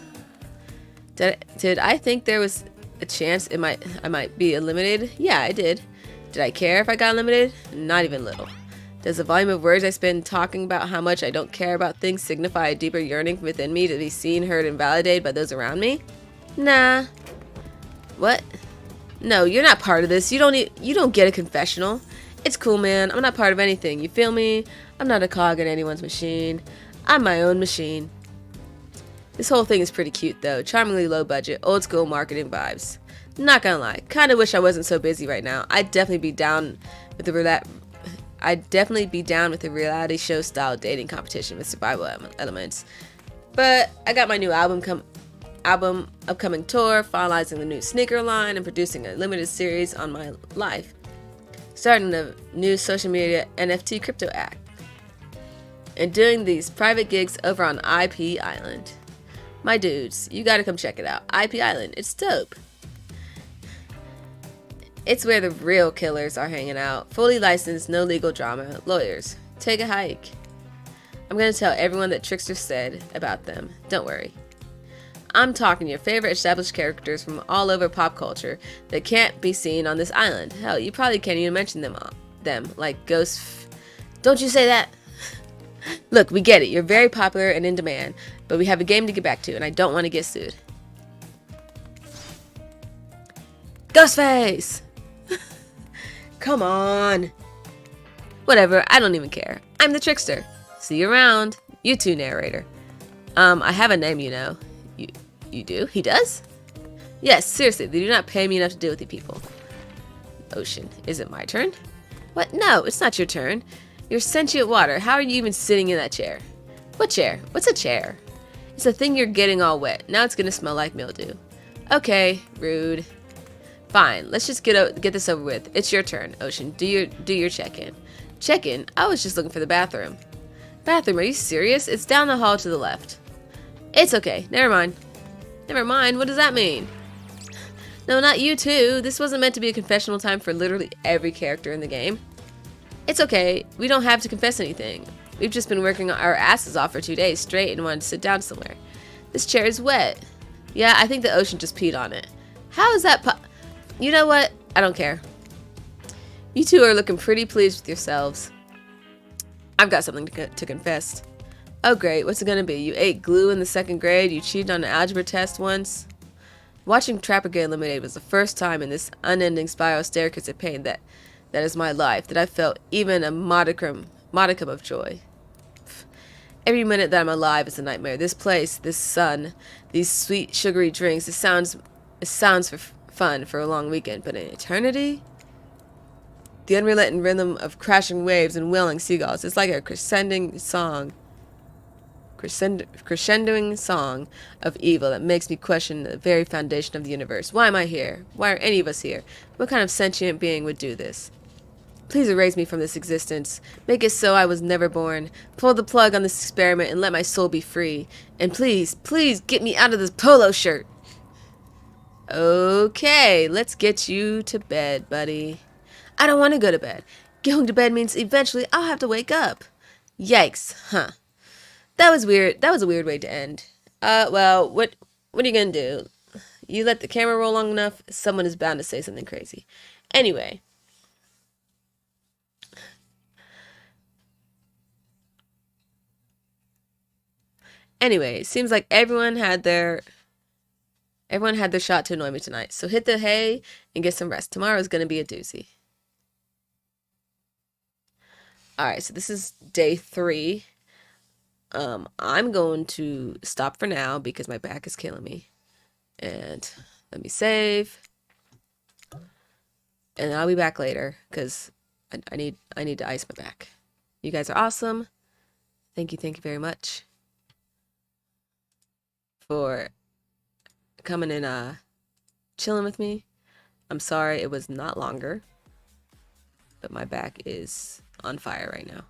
Did I think there was a chance I might be eliminated? Yeah, I did. Did I care if I got eliminated? Not even little. Does the volume of words I spend talking about how much I don't care about things signify a deeper yearning within me to be seen, heard, and validated by those around me? Nah. What? No, you're not part of this. You don't get a confessional. It's cool, man. I'm not part of anything. You feel me? I'm not a cog in anyone's machine. I'm my own machine. This whole thing is pretty cute, though. Charmingly low budget, old school marketing vibes. Not gonna lie, kinda wish I wasn't so busy right now. I'd definitely be down with the reality show style dating competition with survival elements. But I got my new album upcoming tour, finalizing the new sneaker line, and producing a limited series on my life. Starting a new social media NFT crypto act. And doing these private gigs over on IP Island. My dudes, you gotta come check it out. IP Island, it's dope. It's where the real killers are hanging out. Fully licensed, no legal drama, lawyers. Take a hike. I'm going to tell everyone that Trickster said about them. Don't worry. I'm talking your favorite established characters from all over pop culture that can't be seen on this island. Hell, you probably can't even mention them, like Don't you say that! Look, we get it. You're very popular and in demand, but we have a game to get back to, and I don't want to get sued. Ghostface! Come on. Whatever, I don't even care. I'm the Trickster. See you around. You too, narrator. I have a name, you know. You do? He does? Yes, seriously, they do not pay me enough to deal with you people. Ocean, is it my turn? What? No, it's not your turn. You're sentient water. How are you even sitting in that chair? What chair? What's a chair? It's a thing you're getting all wet. Now it's gonna smell like mildew. Okay, rude. Fine, let's just get this over with. It's your turn, Ocean. Do your check-in. Check-in? I was just looking for the bathroom. Bathroom? Are you serious? It's down the hall to the left. It's okay. Never mind. Never mind? What does that mean? No, not you too. This wasn't meant to be a confessional time for literally every character in the game. It's okay. We don't have to confess anything. We've just been working our asses off for 2 days straight and wanted to sit down somewhere. This chair is wet. Yeah, I think the Ocean just peed on it. How is that You know what? I don't care. You two are looking pretty pleased with yourselves. I've got something to confess. Oh great, what's it gonna be? You ate glue in the 2nd grade, you cheated on an algebra test once. Watching Trapper get eliminated was the first time in this unending spiral staircase of pain that is my life, that I felt even a modicum of joy. Every minute that I'm alive is a nightmare. This place, this sun, these sweet sugary drinks, it sounds for fun for a long weekend, but in eternity? The unrelenting rhythm of crashing waves and wailing seagulls, it's like a crescendoing song of evil that makes me question the very foundation of the universe. Why am I here? Why are any of us here? What kind of sentient being would do this? Please erase me from this existence. Make it so I was never born. Pull the plug on this experiment and let my soul be free. And please, please get me out of this polo shirt. Okay, let's get you to bed, buddy. I don't want to go to bed. Going to bed means eventually I'll have to wake up. Yikes, huh? That was weird. That was a weird way to end. Well, what are you gonna do? You let the camera roll long enough, someone is bound to say something crazy. Anyway. It seems like everyone had their shot to annoy me tonight. So hit the hay and get some rest. Tomorrow's gonna be a doozy. Alright, so this is day 3. I'm going to stop for now because my back is killing me. And let me save. And I'll be back later because I need to ice my back. You guys are awesome. Thank you very much for coming and chilling with me. I'm sorry it was not longer, but my back is on fire right now.